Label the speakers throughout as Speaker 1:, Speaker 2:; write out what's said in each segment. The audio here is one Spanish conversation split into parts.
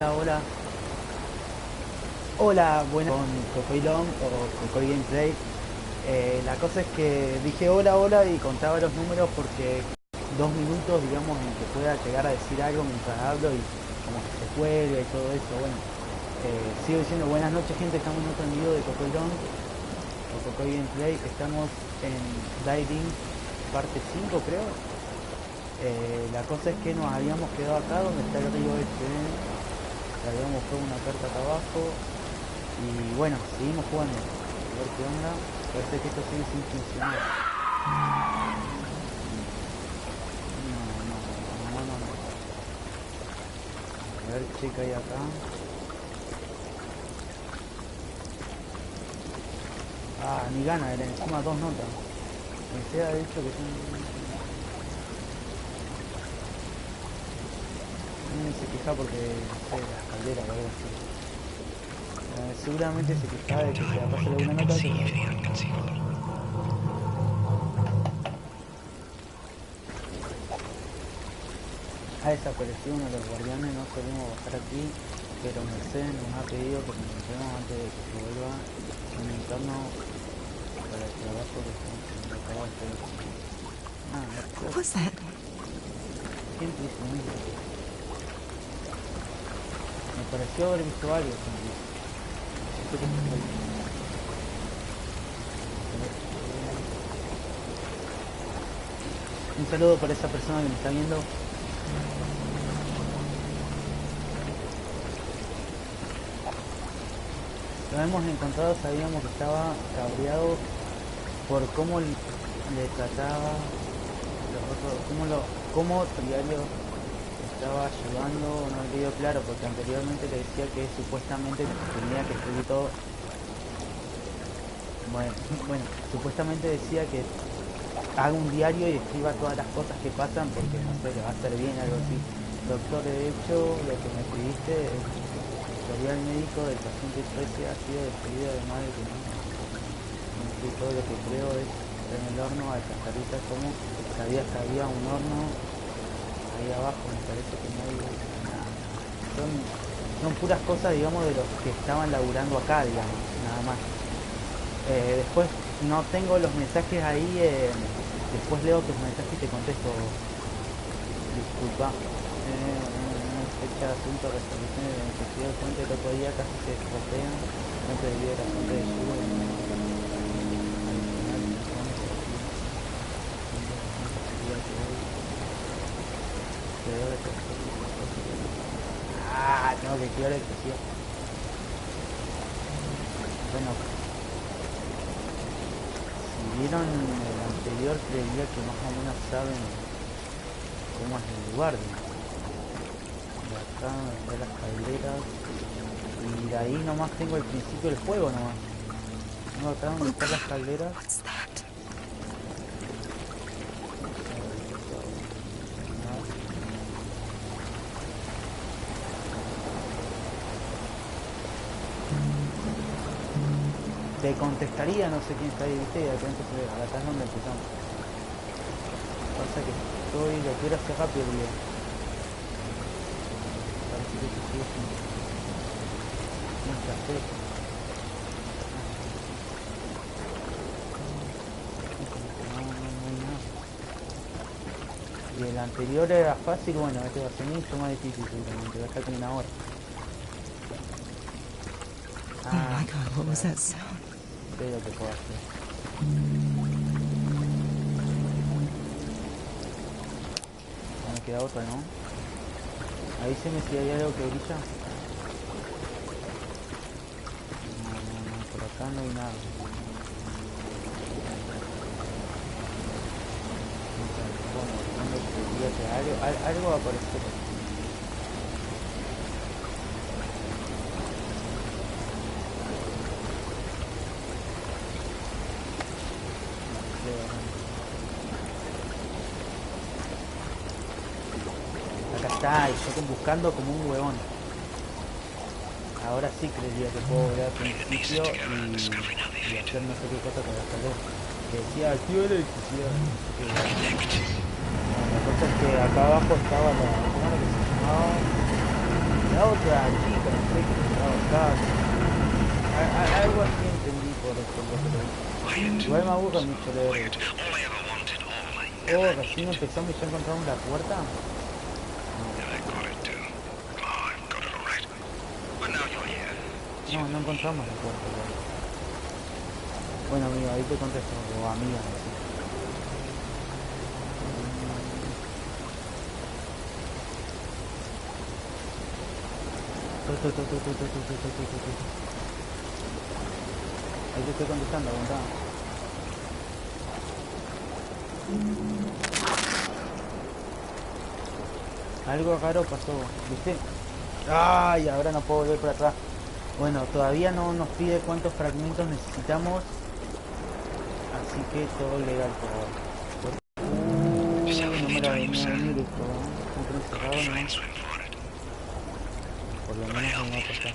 Speaker 1: Hola, hola, bueno, con Cocoy Long o Cocoy Gameplay. La cosa es que dije hola, hola y contaba los números porque 2 minutos, digamos, en que pueda llegar a decir algo mientras hablo y como que se cuelga y todo eso. Bueno, sigo diciendo buenas noches, gente. Estamos en otro envío de Cocoy Long o Cocoy Gameplay. Estamos en Diving parte 5, creo. La cosa es que nos habíamos quedado acá donde está el río este. Habíamos buscado una carta acá abajo. Y bueno, seguimos jugando. A ver qué onda. Parece que esto sigue sin funcionar. No. A ver qué hay acá. Ah, ni gana, era encima 2 notas. Pensé ha dicho que son... se queja porque, no sé, las calderas o algo así. Seguramente se quejaba de que se la pase alguna nota. Ha desaparecido uno de los guardianes, no solemos bajar aquí, pero Mercedes nos ha pedido que nos encontremos antes de que se vuelva un entorno para el trabajo que estamos haciendo acá abajo. Ah,
Speaker 2: What was that?
Speaker 1: siempre hizo lo mismo. Me pareció haber visto algo siempre. Esto que está ahí. Un saludo para esa persona que me está viendo. Lo hemos encontrado, sabíamos que estaba cabreado por cómo le trataba, cómo Triario estaba ayudando, no le dio claro, porque anteriormente le decía que supuestamente tenía que escribir todo. Bueno, supuestamente decía que haga un diario y escriba todas las cosas que pasan porque no sé, le va a hacer bien, algo así. Doctor, de hecho, lo que me escribiste, el historial médico del paciente 13 ha sido despedido, además de que no. Y todo lo que creo es en el horno a cascaritas, como sabías que había un horno ahí abajo, me parece que no hay nada. Son puras cosas, digamos, de los que estaban laburando acá, digamos, nada más. Después no tengo los mensajes ahí, después leo tus mensajes y te contesto. Disculpa. Fecha de asunto, resolución de necesidad de fuente, el otro día casi se estropean, fuente de vida, la fuente de lluvia. Ah, tengo que activar electricidad. Bueno, si vieron el anterior, creería que más o menos saben cómo es el lugar. De acá, de las calderas. Y de ahí nomás tengo el principio del juego nomás. Tengo acá donde están las calderas.
Speaker 2: What's that?
Speaker 1: Te contestaría, no sé quién está ahí, viste, y de repente acá es donde empezamos. Pasa que lo quiero hacer rápido el video. Parece que esto sigue sin café. No hay nada. Y el anterior era fácil, bueno, este va a ser mucho más difícil seguramente, va a estar como una hora.
Speaker 2: Oh my god, what was that sound?
Speaker 1: Sé lo que puedo hacer. No me queda otra, ¿no? Avíseme si hay algo que brilla. No, por acá no hay nada. Algo va a aparecer. Acá está, y yo buscando como un huevón. Ahora sí creería que puedo volver al principio y hacer no sé qué cosa con la escalera. Que decía activa la electricidad. La cosa es que acá abajo estaba la... ¿Cómo era que se llamaba? la otra chica, no sé, que estaba acá. Algo así entendí por esto, lo que leí. Igual me aburre mucho leer. Oh, recién empezamos y ya encontramos la puerta. No, no encontramos la puerta. Bueno, amigo, ahí te contesto, o amiga, no sé. Ahí te estoy contestando, aguantá. Algo raro pasó, ¿viste? Ay, ahora no puedo volver para atrás. Bueno, todavía no nos pide cuántos fragmentos necesitamos, así que todo legal por ahora. No me la venía a venir esto, siempre encerrado, ¿no? Por lo menos no va a pasar.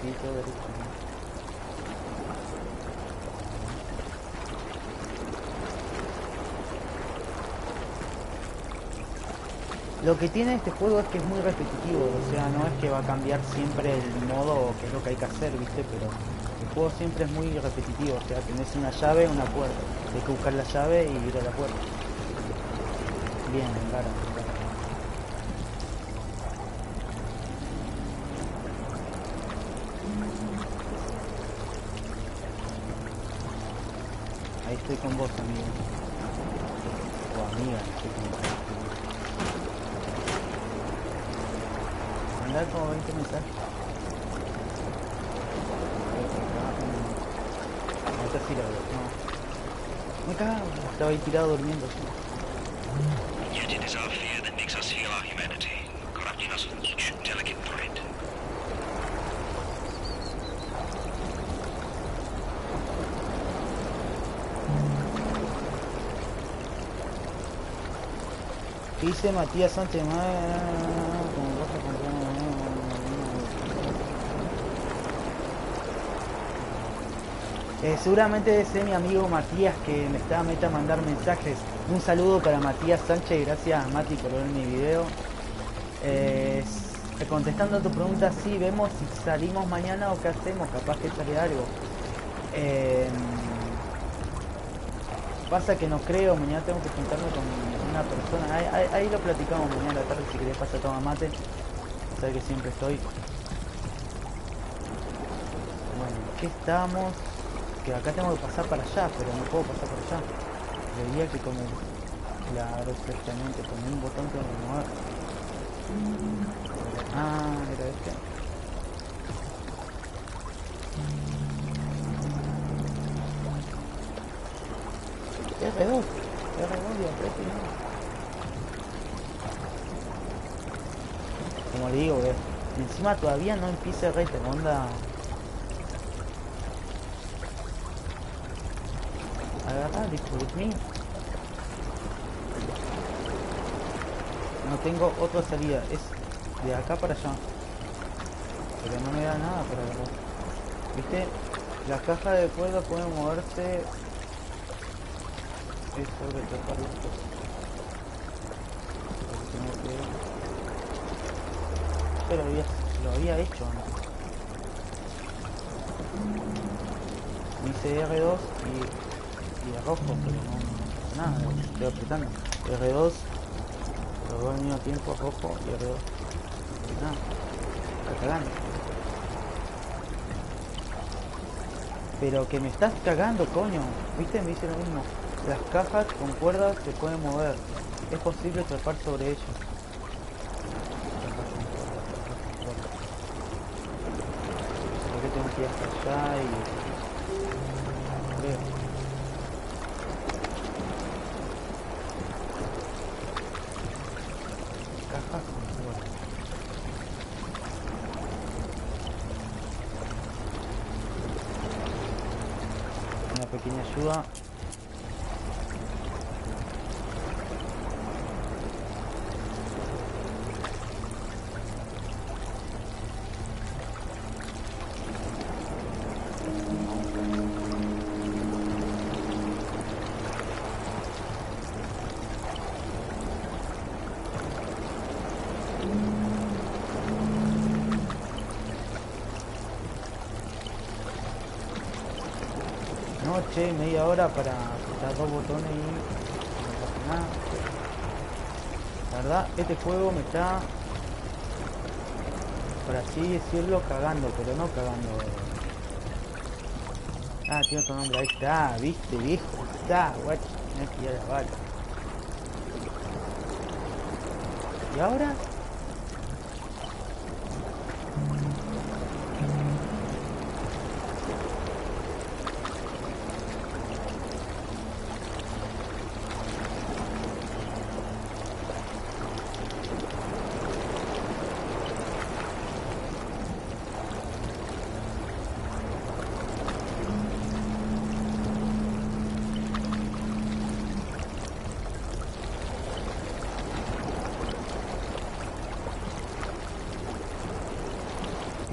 Speaker 1: Sí, todo derecho. Lo que tiene este juego es que es muy repetitivo, o sea, no es que va a cambiar siempre el modo, que es lo que hay que hacer, ¿viste? Pero el juego siempre es muy repetitivo, o sea, tenés una llave, una puerta, hay que buscar la llave y ir a la puerta. Bien, me encara. Ahí estoy con vos, amigo. O amiga, no sé cómo se llama. Mandar como 20 mensajes. Ahorita sí la veo, no. Me cago, estaba ahí tirado durmiendo. ¿Qué dice Matías Sánchez? Seguramente ese es mi amigo Matías que me está meta a mandar mensajes. Un saludo para Matías Sánchez, gracias Mati por ver mi video. Contestando a tu pregunta, sí, vemos si salimos mañana o qué hacemos, capaz que sale algo. Pasa que no creo, mañana tengo que juntarme con una persona. Ahí lo platicamos mañana a la tarde si querés pasar a tomar mate. Sabes que siempre estoy. Bueno, ¿qué estamos? Que acá tengo que pasar para allá, pero no puedo pasar por allá. Debería que con el... Claro, exactamente, con un botón tengo que mover. Ah, era este. R2 y apreté, ¿no? Como le digo, encima todavía no empieza el rete, onda. Agarrar, disculpe. No tengo otra salida, es de acá para allá. Pero no me da nada para agarrar. ¿Viste? Las cajas de cuerda pueden moverse. Eso de tocar las cosas. Pero lo había hecho antes. Hice R2 y rojo, pero no, nada, estoy apretando. R2, los dos al mismo tiempo, rojo y R2. Nada, está cagando. Pero que me estás cagando, coño. ¿Viste? Me dice lo mismo. Las cajas con cuerdas se pueden mover. Es posible trepar sobre ellas. ¿Por qué tengo que ir hasta allá y... creo. Cajas con cuerdas. Una pequeña ayuda. noche, media hora para apretar dos botones y no pasa nada. La verdad, este juego me está, por así decirlo, cagando, pero no cagando. Ah, tiene otro nombre, ahí está, viste, viejo, está, guacho, me voy a tirar la bala. ¿Y ahora?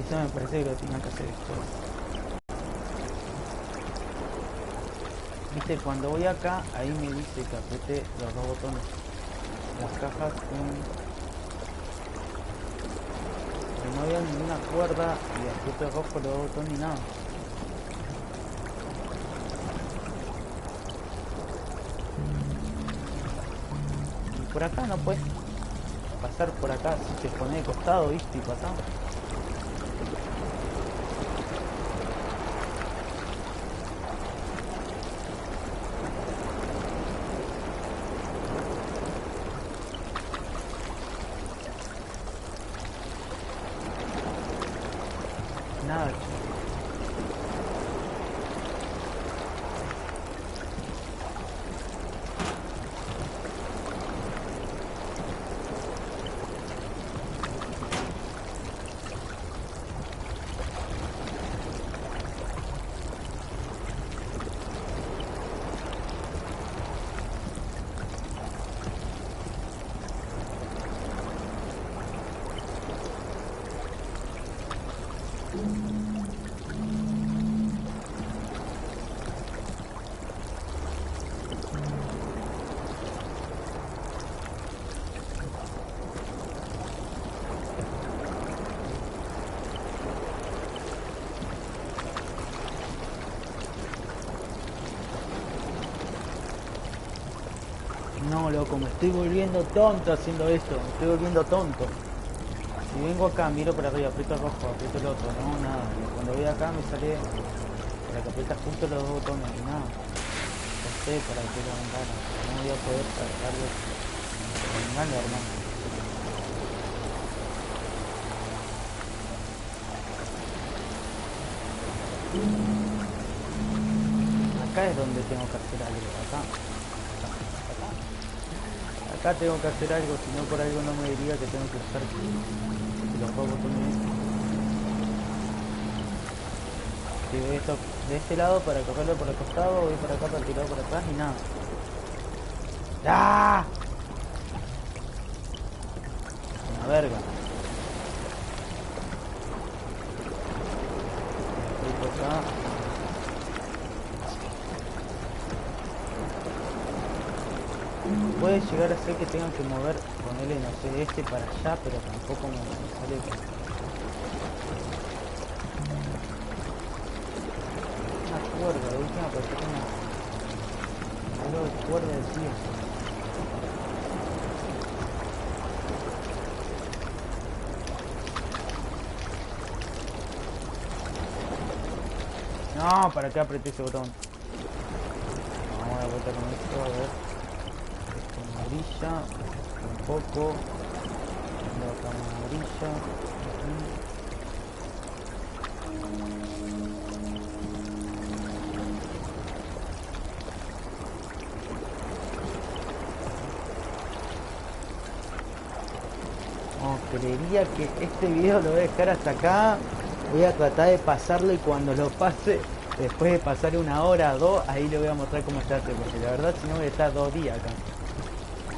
Speaker 1: Eso me parece que lo tenía que hacer después. Viste, cuando voy acá, ahí me dice que apriete los dos botones. Las cajas pero no había ninguna cuerda y apriete rojo los dos botones ni nada. Y por acá no puedes pasar por acá, si te pones de costado, viste, y pasás. Nada. No, loco, me estoy volviendo tonto haciendo esto, me estoy volviendo tonto. Si vengo acá, miro para arriba, aprieto el rojo, aprieto el otro, no, nada. Cuando voy acá me sale para que aprietas justo los dos botones y nada. No sé para qué lo ventana, no voy a poder cargarlo con gana, hermano. Acá es donde tengo que hacer algo, acá. Acá tengo que hacer algo, si no por algo no me diría que tengo que usar los dos botones. Si esto de este lado para cogerlo por el costado, voy para acá para tirarlo por atrás y nada. ¡Ah! Una verga. Voy por acá. Puede llegar a ser que tengan que mover, ponerle, no sé, este para allá, pero tampoco me sale. Una cuerda, la última persona. Algo de cuerda de tío. No, ¿para qué apreté ese botón? Vamos a dar vuelta con esto, a ver. Brilla un poco, la otra mano brilla. Oh, creería que este video lo voy a dejar hasta acá. Voy a tratar de pasarlo y cuando lo pase, después de pasar una hora o dos, ahí le voy a mostrar cómo se hace, porque la verdad si no voy a estar 2 días acá.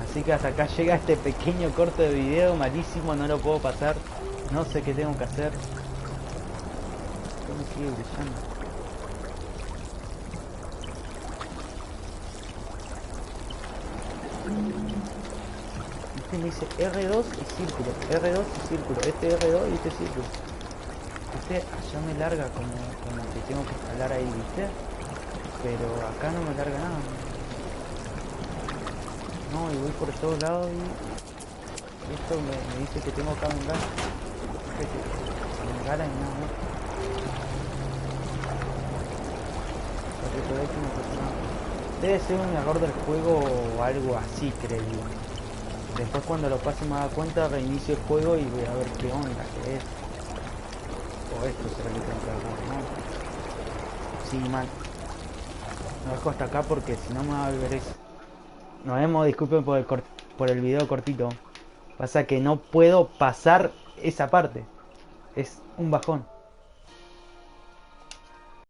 Speaker 1: Así que hasta acá llega este pequeño corto de video, malísimo, no lo puedo pasar. No sé qué tengo que hacer. ¿Cómo sigue brillando? Este me dice R2 y círculo, R2 y círculo, este R2 y este círculo. Este allá me larga como que tengo que escalar ahí, ¿viste? Pero acá no me carga nada. No, y voy por todos lados y esto me dice que tengo que vengar. Que vengar y nada más. Porque todo esto no pasa nada. Debe ser un error del juego o algo así, creo. Después cuando lo pase me da cuenta, reinicio el juego y voy a ver qué onda, qué es. O esto será que tengo que hacer, ¿no? Sí, mal. Lo dejo hasta acá porque si no me va a volver eso. Nos vemos, disculpen por el video cortito. Pasa que no puedo pasar esa parte. Es un bajón.